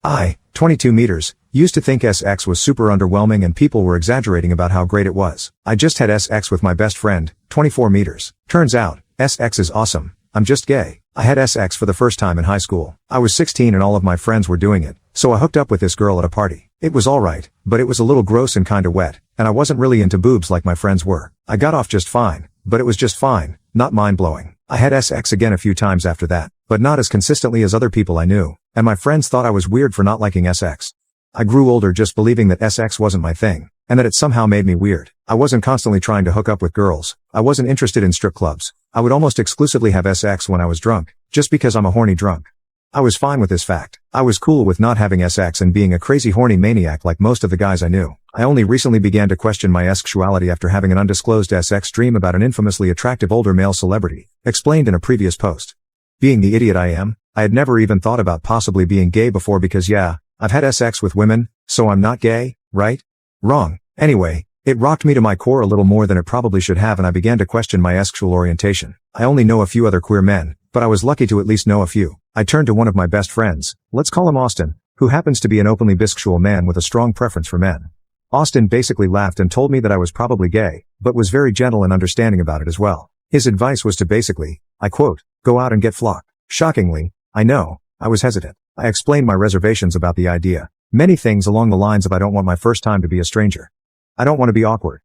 I, 22 meters, used to think SX was super underwhelming and people were exaggerating about how great it was. I just had SX with my best friend, 24 meters. Turns out, SX is awesome. I'm just gay. I had SX for the first time in high school. I was 16 and all of my friends were doing it, so I hooked up with this girl at a party. It was alright, but it was a little gross and kinda wet, and I wasn't really into boobs like my friends were. I got off just fine, but it was just fine, not mind-blowing. I had SX again a few times after that, but not as consistently as other people I knew, and my friends thought I was weird for not liking SX. I grew older just believing that SX wasn't my thing, and that it somehow made me weird. I wasn't constantly trying to hook up with girls. I wasn't interested in strip clubs. I would almost exclusively have SX when I was drunk, just because I'm a horny drunk. I was fine with this fact. I was cool with not having SX and being a crazy horny maniac like most of the guys I knew. I only recently began to question my sexuality after having an undisclosed SX dream about an infamously attractive older male celebrity, explained in a previous post. Being the idiot I am, I had never even thought about possibly being gay before because yeah, I've had SX with women, so I'm not gay, right? Wrong. Anyway, it rocked me to my core a little more than it probably should have and I began to question my sexual orientation. I only know a few other queer men, but I was lucky to at least know a few. I turned to one of my best friends, let's call him Austin, who happens to be an openly bisexual man with a strong preference for men. Austin basically laughed and told me that I was probably gay, but was very gentle and understanding about it as well. His advice was to basically, I quote, go out and get flocked. Shockingly, I know, I was hesitant. I explained my reservations about the idea. Many things along the lines of I don't want my first time to be a stranger. I don't want to be awkward.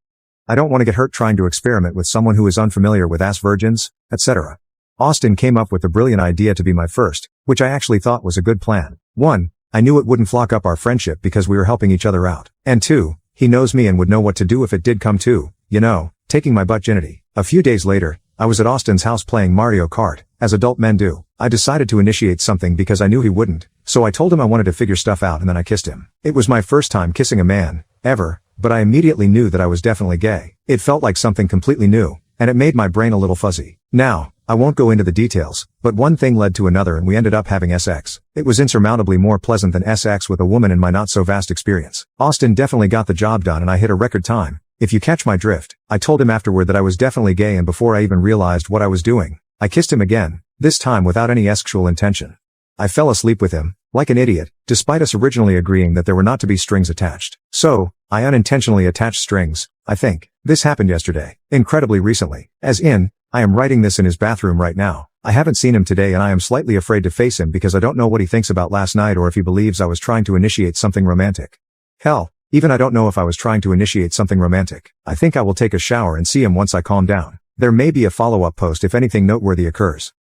I don't want to get hurt trying to experiment with someone who is unfamiliar with ass virgins, etc. Austin came up with the brilliant idea to be my first, which I actually thought was a good plan. 1. I knew it wouldn't flock up our friendship because we were helping each other out. And 2. He knows me and would know what to do if it did come to, taking my virginity. A few days later, I was at Austin's house playing Mario Kart, as adult men do. I decided to initiate something because I knew he wouldn't, so I told him I wanted to figure stuff out and then I kissed him. It was my first time kissing a man, ever, but I immediately knew that I was definitely gay. It felt like something completely new, and it made my brain a little fuzzy. Now, I won't go into the details, but one thing led to another and we ended up having SX. It was insurmountably more pleasant than SX with a woman in my not-so-vast experience. Austin definitely got the job done and I hit a record time, if you catch my drift. I told him afterward that I was definitely gay and before I even realized what I was doing, I kissed him again, this time without any sexual intention. I fell asleep with him, like an idiot, despite us originally agreeing that there were not to be strings attached. So, I unintentionally attached strings, I think. This happened yesterday. Incredibly recently. As in, I am writing this in his bathroom right now. I haven't seen him today and I am slightly afraid to face him because I don't know what he thinks about last night or if he believes I was trying to initiate something romantic. Hell, even I don't know if I was trying to initiate something romantic. I think I will take a shower and see him once I calm down. There may be a follow-up post if anything noteworthy occurs.